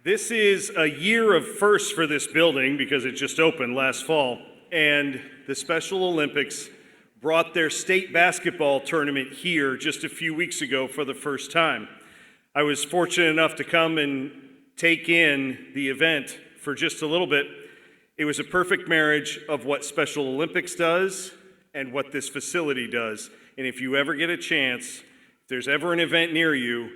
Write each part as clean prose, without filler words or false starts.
This is a year of firsts for this building because it just opened last fall, and the Special Olympics brought their state basketball tournament here just a few weeks ago for the first time. I was fortunate enough to come and take in the event for just a little bit. It was a perfect marriage of what Special Olympics does and what this facility does. And if you ever get a chance, if there's ever an event near you,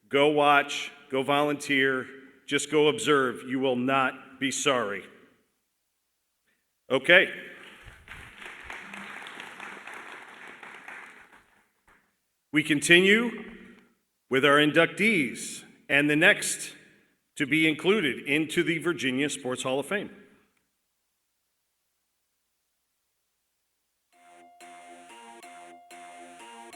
go watch, go volunteer, just go observe. You will not be sorry. Okay. We continue with our inductees and the next to be included into the Virginia Sports Hall of Fame.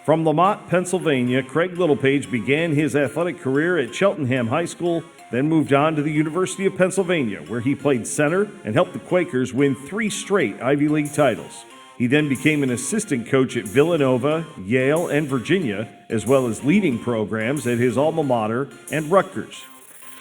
From Lamont, Pennsylvania, Craig Littlepage began his athletic career at Cheltenham High School, then moved on to the University of Pennsylvania, where he played center and helped the Quakers win 3 straight Ivy League titles. He then became an assistant coach at Villanova, Yale, and Virginia, as well as leading programs at his alma mater and Rutgers.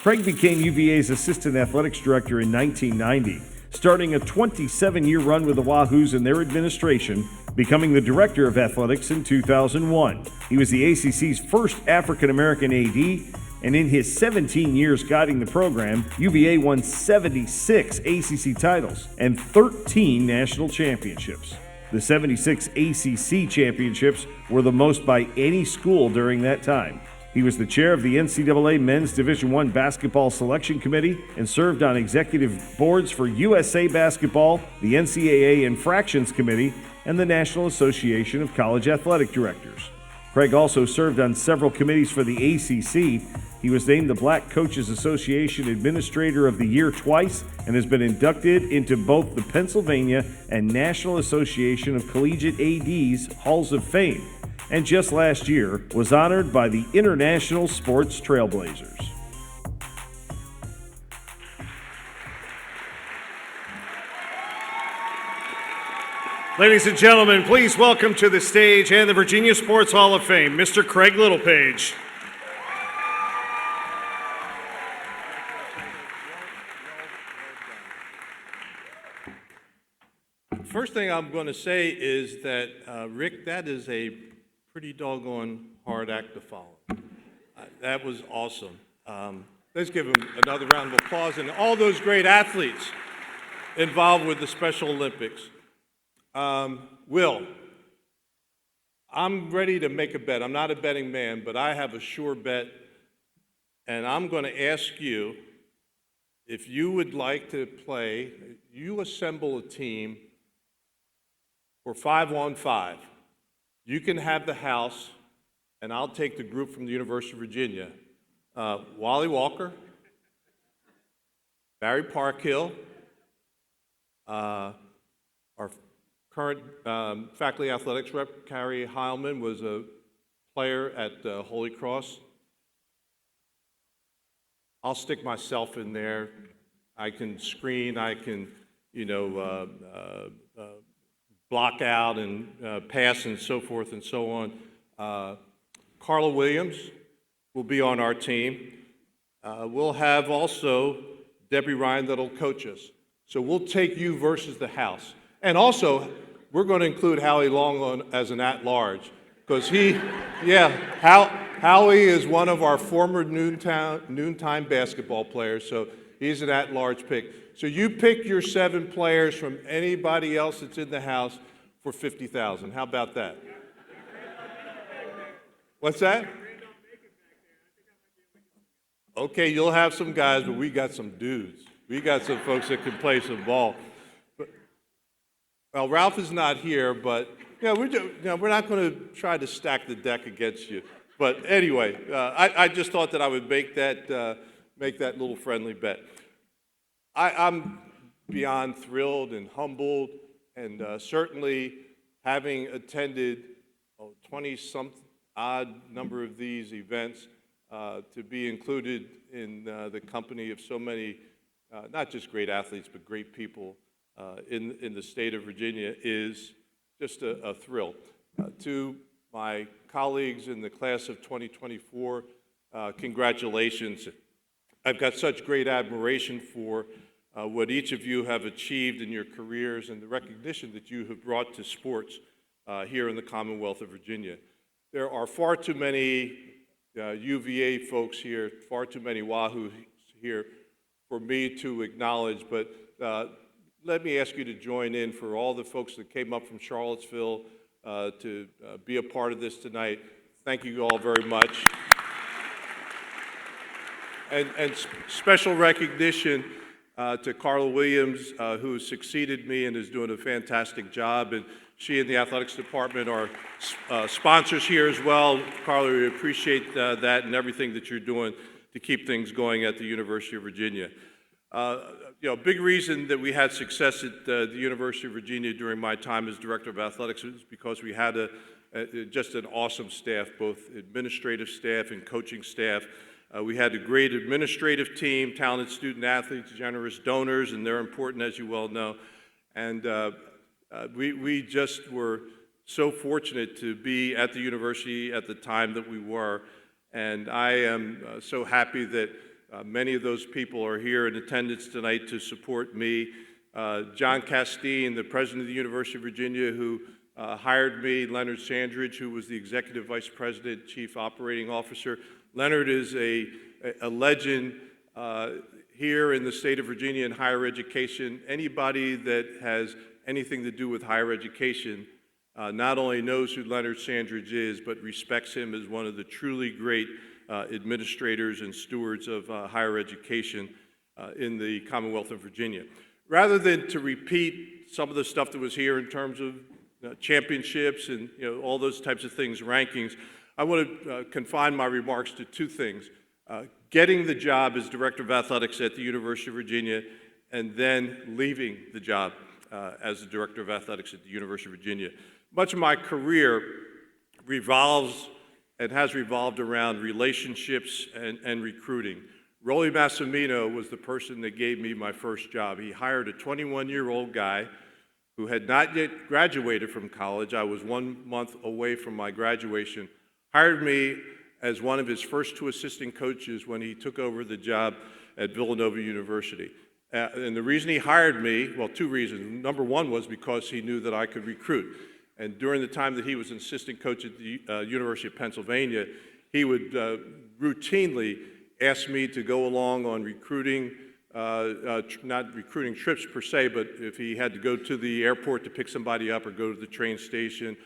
Craig became UVA's assistant athletics director in 1990, starting a 27-year run with the Wahoos and their administration, becoming the director of athletics in 2001. He was the ACC's first African-American AD, and in his 17 years guiding the program, UVA won 76 ACC titles and 13 national championships. The 76 ACC championships were the most by any school during that time. He was the chair of the NCAA Men's Division I Basketball Selection Committee and served on executive boards for USA Basketball, the NCAA Infractions Committee, and the National Association of College Athletic Directors. Craig also served on several committees for the ACC. He was named the Black Coaches Association Administrator of the Year twice and has been inducted into both the Pennsylvania and National Association of Collegiate ADs Halls of Fame, and just last year was honored by the International Sports Trailblazers. Ladies and gentlemen, please welcome to the stage and the Virginia Sports Hall of Fame, Mr. Craig Littlepage. First thing I'm going to say is that, Rick, that is a pretty doggone hard act to follow. That was awesome. Let's give him another round of applause and all those great athletes involved with the Special Olympics. Will, I'm ready to make a bet. I'm not a betting man, but I have a sure bet, and I'm going to ask you if you would like to play. You assemble a team for 5-on-5. You can have the house, and I'll take the group from the University of Virginia. Wally Walker, Barry Parkhill, our current faculty athletics rep, Carrie Heilman, was a player at Holy Cross. I'll stick myself in there. I can screen, I can, block out and pass and so forth and so on. Carla Williams will be on our team. We'll have also Debbie Ryan that'll coach us. So we'll take you versus the house. And also, we're going to include Howie Long as an at-large, because Howie is one of our former noontime basketball players, so he's an at-large pick. So you pick your 7 players from anybody else that's in the house for $50,000. How about that? What's that? Okay, you'll have some guys, but we got some dudes. We got some folks that can play some ball. Well, Ralph is not here, but we're not going to try to stack the deck against you. But anyway, I just thought that I would make that little friendly bet. I'm beyond thrilled and humbled, and certainly having attended 20-some odd number of these events, to be included in the company of so many, not just great athletes, but great people in the state of Virginia is just a thrill. To my colleagues in the class of 2024, congratulations. I've got such great admiration for what each of you have achieved in your careers and the recognition that you have brought to sports here in the Commonwealth of Virginia. There are far too many UVA folks here, far too many Wahoos here for me to acknowledge, but let me ask you to join in for all the folks that came up from Charlottesville to be a part of this tonight. Thank you all very much. And special recognition to Carla Williams, who succeeded me and is doing a fantastic job. And she and the athletics department are sponsors here as well. Carla, we appreciate that and everything that you're doing to keep things going at the University of Virginia. Big reason that we had success at the University of Virginia during my time as director of athletics is because we had just an awesome staff, both administrative staff and coaching staff. We had a great administrative team, talented student athletes, generous donors, and they're important, as you well know. And we just were so fortunate to be at the university at the time that we were. And I am so happy that many of those people are here in attendance tonight to support me. John Castine, the president of the University of Virginia, who hired me, Leonard Sandridge, who was the executive vice president, chief operating officer. Leonard is a legend here in the state of Virginia in higher education. Anybody that has anything to do with higher education not only knows who Leonard Sandridge is, but respects him as one of the truly great administrators and stewards of higher education in the Commonwealth of Virginia. Rather than to repeat some of the stuff that was here in terms of championships and all those types of things, rankings, I want to confine my remarks to two things. Getting the job as Director of Athletics at the University of Virginia, and then leaving the job as the Director of Athletics at the University of Virginia. Much of my career revolves and has revolved around relationships and recruiting. Rolly Massimino was the person that gave me my first job. He hired a 21-year-old guy who had not yet graduated from college. I was 1 month away from my graduation. Hired me as one of his first two assistant coaches when he took over the job at Villanova University. And the reason he hired me, well, two reasons. Number one was because he knew that I could recruit. And during the time that he was an assistant coach at the University of Pennsylvania, he would routinely ask me to go along on recruiting, not recruiting trips per se, but if he had to go to the airport to pick somebody up or go to the train station,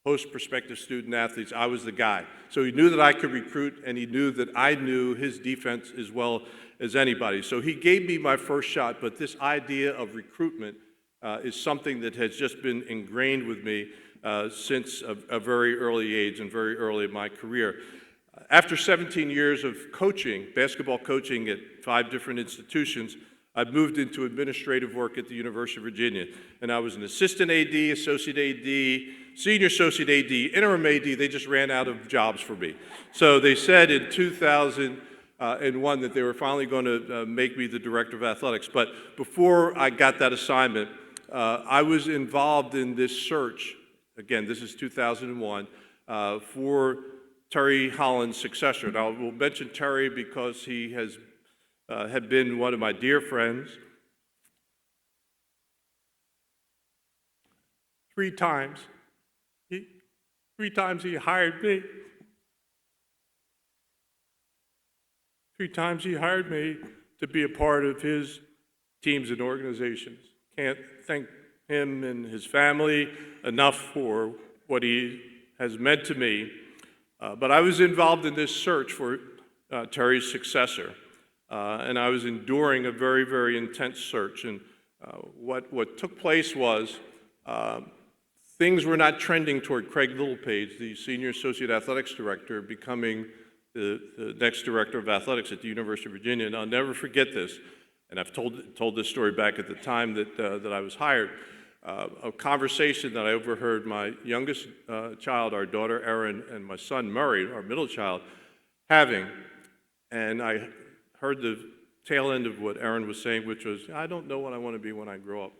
host prospective student athletes, I was the guy. So he knew that I could recruit, and he knew that I knew his defense as well as anybody. So he gave me my first shot, but this idea of recruitment is something that has just been ingrained with me since a very early age and very early in my career. After 17 years of coaching, basketball coaching at 5 different institutions, I moved into administrative work at the University of Virginia. And I was an assistant AD, associate AD, senior associate AD, interim AD. They just ran out of jobs for me. So they said in 2001 that they were finally going to make me the director of athletics. But before I got that assignment, I was involved in this search. Again, this is 2001, for Terry Holland's successor. Now, we'll mention Terry because he has had been one of my dear friends. 3 times. 3 times he hired me. 3 times he hired me to be a part of his teams and organizations. Can't thank him and his family enough for what he has meant to me. But I was involved in this search for Terry's successor. And I was enduring a very, very intense search. And what took place was things were not trending toward Craig Littlepage, the Senior Associate Athletics Director, becoming the next Director of Athletics at the University of Virginia. And I'll never forget this. And I've told this story back at the time that I was hired. A conversation that I overheard my youngest child, our daughter Erin, and my son Murray, our middle child, having. And I heard the tail end of what Erin was saying, which was, I don't know what I want to be when I grow up.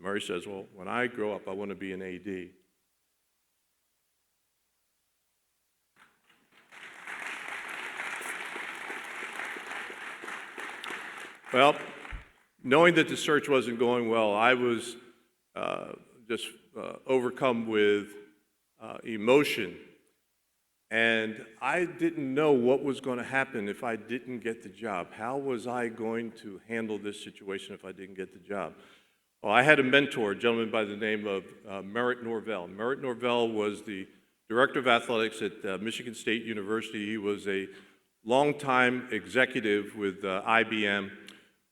Murray says, well, when I grow up, I want to be an AD. Well, knowing that the search wasn't going well, I was just overcome with emotion. And I didn't know what was going to happen if I didn't get the job. How was I going to handle this situation if I didn't get the job? Well, I had a mentor, a gentleman by the name of Merritt Norvell. Merritt Norvell was the director of athletics at Michigan State University. He was a longtime executive with IBM.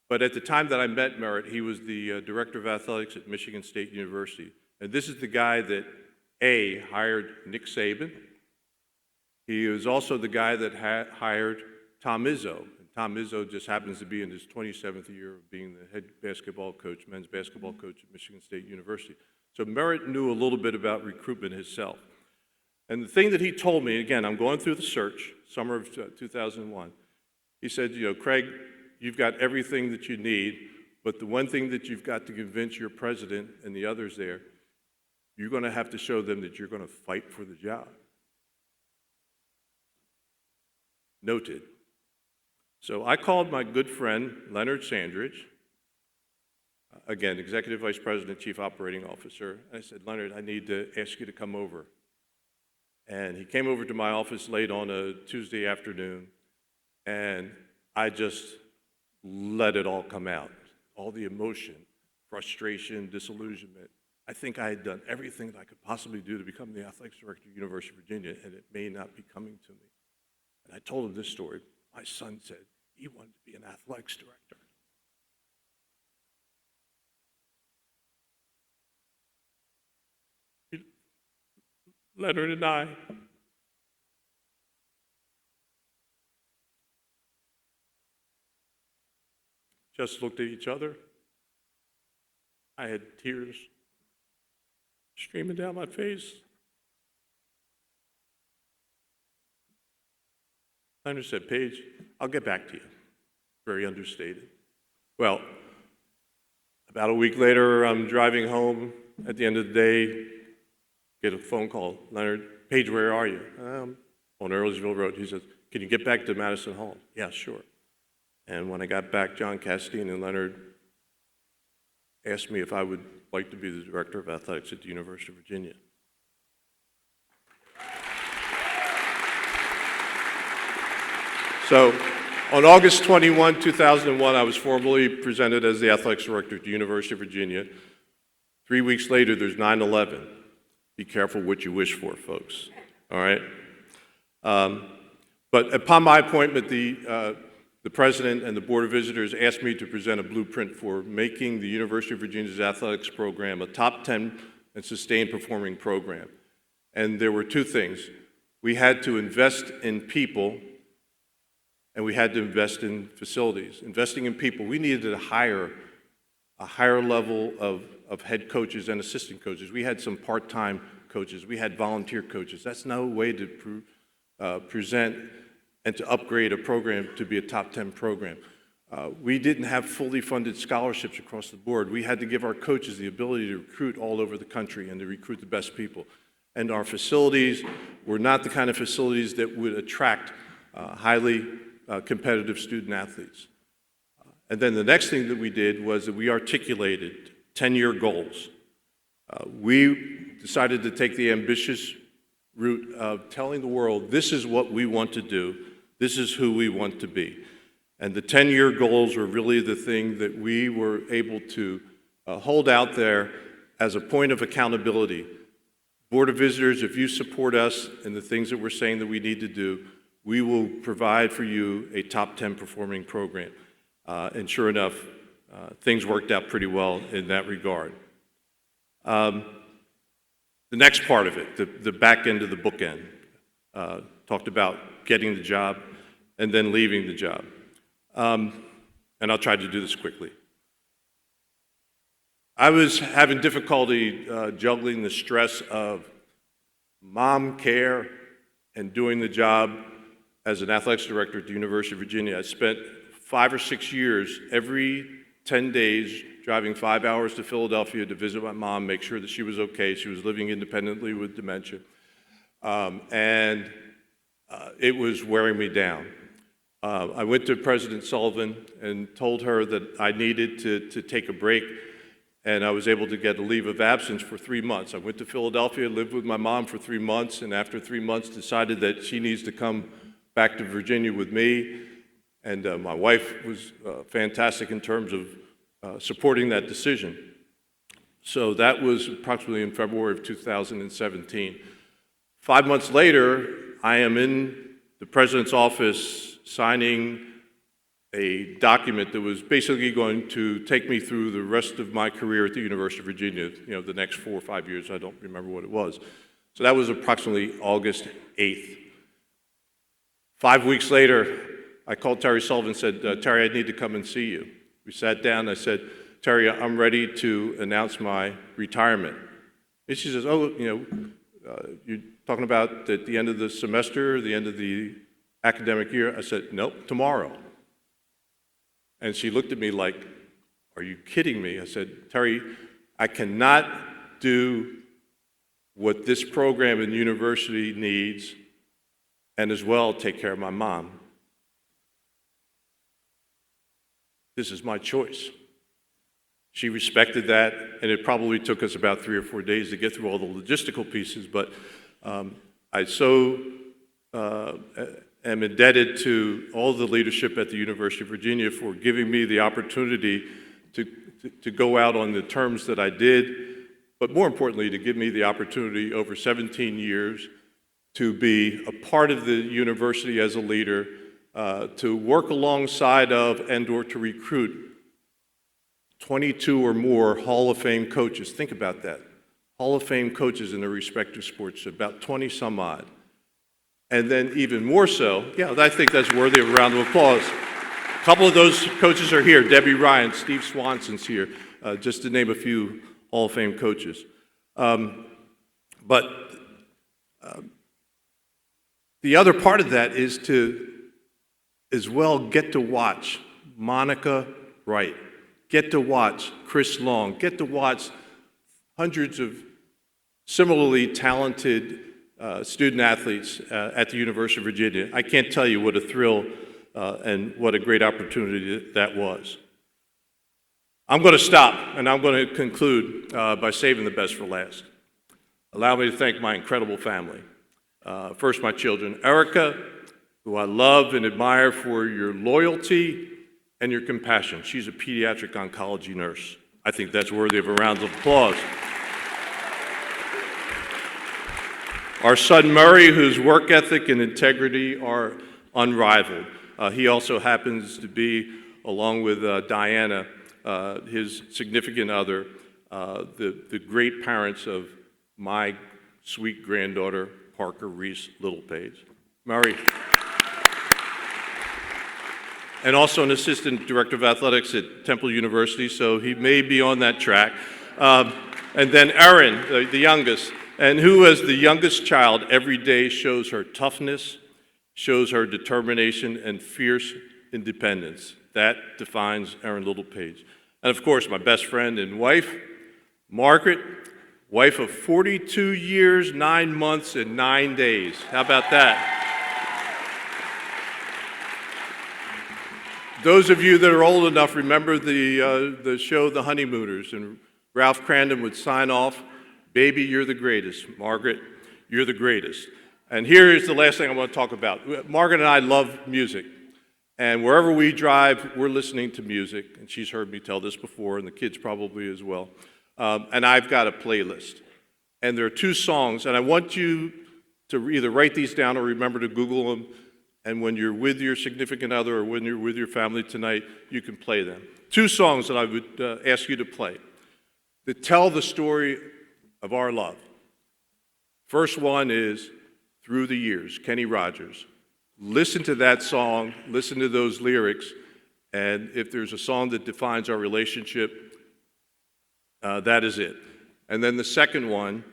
But at the time that I met Merritt, he was the director of athletics at Michigan State University. And this is the guy that, A, hired Nick Saban. He was also the guy that hired Tom Izzo. And Tom Izzo just happens to be in his 27th year of being the head basketball coach, men's basketball coach at Michigan State University. So Merritt knew a little bit about recruitment himself. And the thing that he told me, again, I'm going through the search, summer of 2001. He said, Craig, you've got everything that you need, but the one thing that you've got to convince your president and the others there, you're going to have to show them that you're going to fight for the job. Noted. So I called my good friend, Leonard Sandridge, again, Executive Vice President, Chief Operating Officer. I said, Leonard, I need to ask you to come over. And he came over to my office late on a Tuesday afternoon, and I just let it all come out. All the emotion, frustration, disillusionment. I think I had done everything that I could possibly do to become the athletics director at the University of Virginia, and it may not be coming to me. And I told him this story. My son said he wanted to be an athletics director. Leonard and I just looked at each other. I had tears streaming down my face. Leonard said, Paige, I'll get back to you. Very understated. Well, about a week later, I'm driving home. At the end of the day, get a phone call. Leonard, Paige, where are you? On Earlsville Road. He says, can you get back to Madison Hall? Yeah, sure. And when I got back, John Castine and Leonard asked me if I would like to be the director of athletics at the University of Virginia. So on August 21, 2001, I was formally presented as the athletics director at the University of Virginia. 3 weeks later, there's 9/11. Be careful what you wish for, folks, all right? But upon my appointment, the president and the board of visitors asked me to present a blueprint for making the University of Virginia's athletics program a top 10 and sustained performing program. And there were two things. We had to invest in people, and we had to invest in facilities. Investing in people, we needed to hire a higher level of head coaches and assistant coaches. We had some part-time coaches. We had volunteer coaches. That's no way to present and to upgrade a program to be a top 10 program. We didn't have fully funded scholarships across the board. We had to give our coaches the ability to recruit all over the country and to recruit the best people. And our facilities were not the kind of facilities that would attract highly competitive student athletes. And then the next thing that we did was that we articulated 10-year goals. We decided to take the ambitious route of telling the world, this is what we want to do, this is who we want to be. And the 10-year goals were really the thing that we were able to hold out there as a point of accountability. Board of Visitors, if you support us in the things that we're saying that we need to do, we will provide for you a top 10 performing program. And sure enough, things worked out pretty well in that regard. The next part of it, the back end of the bookend, talked about getting the job and then leaving the job. And I'll try to do this quickly. I was having difficulty juggling the stress of mom care and doing the job as an athletics director at the University of Virginia. I spent 5 or 6 years, every 10 days, driving 5 hours to Philadelphia to visit my mom, make sure that she was okay. She was living independently with dementia. It was wearing me down. I went to President Sullivan and told her that I needed to take a break, and I was able to get a leave of absence for 3 months. I went to Philadelphia, lived with my mom for 3 months, and after 3 months decided that she needs to come back to Virginia with me. And my wife was fantastic in terms of supporting that decision. So that was approximately in February of 2017. 5 months later, I am in the president's office signing a document that was basically going to take me through the rest of my career at the University of Virginia, the next 4 or 5 years. I don't remember what it was. So that was approximately August 8th. 5 weeks later, I called Terry Sullivan and said, Terry, I need to come and see you. We sat down, I said, Terry, I'm ready to announce my retirement. And she says, you're talking about at the end of the semester, the end of the academic year? I said, nope, tomorrow. And she looked at me like, are you kidding me? I said, Terry, I cannot do what this program and university needs and as well take care of my mom. This is my choice. She respected that, and it probably took us about 3 or 4 days to get through all the logistical pieces, but I so am indebted to all the leadership at the University of Virginia for giving me the opportunity to go out on the terms that I did, but more importantly, to give me the opportunity over 17 years to be a part of the university as a leader, to work alongside of and or to recruit 22 or more Hall of Fame coaches. Think about that. Hall of Fame coaches in their respective sports, about 20 some odd. And then even more so, I think that's worthy of a round of applause. A couple of those coaches are here. Debbie Ryan, Steve Swanson's here, just to name a few Hall of Fame coaches. But the other part of that is to as well get to watch Monica Wright, get to watch Chris Long, get to watch hundreds of similarly talented student athletes at the University of Virginia. I can't tell you what a thrill and what a great opportunity that was. I'm going to stop, and I'm going to conclude by saving the best for last. Allow me to thank my incredible family. First, my children, Erica, who I love and admire for your loyalty and your compassion. She's a pediatric oncology nurse. I think that's worthy of a round of applause. Our son Murray, whose work ethic and integrity are unrivaled. He also happens to be, along with Diana, his significant other, the great parents of my sweet granddaughter, Parker Reese Littlepage. Murray. And also an assistant director of athletics at Temple University, so he may be on that track. And then Erin, the youngest, and who as the youngest child every day shows her toughness, shows her determination and fierce independence. That defines Erin Littlepage. And of course, my best friend and wife, Margaret, wife of 42 years, 9 months, and 9 days. How about that? Those of you that are old enough remember the show The Honeymooners, and Ralph Crandon would sign off, "Baby, you're the greatest. Margaret, you're the greatest." And here is the last thing I want to talk about. Margaret and I love music, and wherever we drive, we're listening to music, and she's heard me tell this before, and the kids probably as well. And I've got a playlist, and there are 2 songs, and I want you to either write these down or remember to Google them. And when you're with your significant other or when you're with your family tonight, you can play them. 2 songs that I would ask you to play that tell the story of our love. First one is Through the Years, Kenny Rogers. Listen to that song, listen to those lyrics, and if there's a song that defines our relationship, that is it. And then the second one,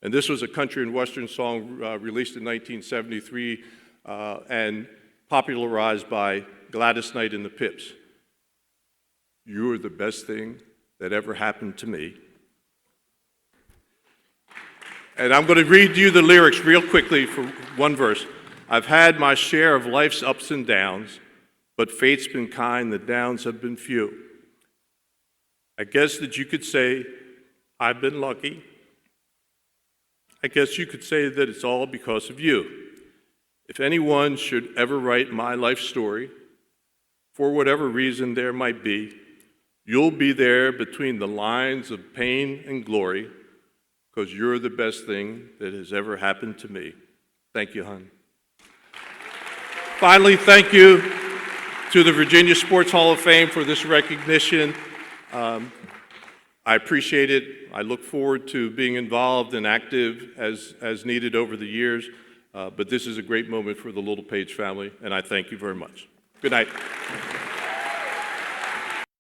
and this was a country and western song released in 1973, and popularized by Gladys Knight and the Pips. "You're the best thing that ever happened to me." And I'm going to read you the lyrics real quickly for one verse. I've had my share of life's ups and downs, but fate's been kind, the downs have been few. I guess that you could say I've been lucky. I guess you could say that it's all because of you. If anyone should ever write my life story, for whatever reason there might be, you'll be there between the lines of pain and glory, because you're the best thing that has ever happened to me. Thank you, hon. Finally, thank you to the Virginia Sports Hall of Fame for this recognition. I appreciate it. I look forward to being involved and active as needed over the years. But this is a great moment for the Littlepage family, and I thank you very much. Good night.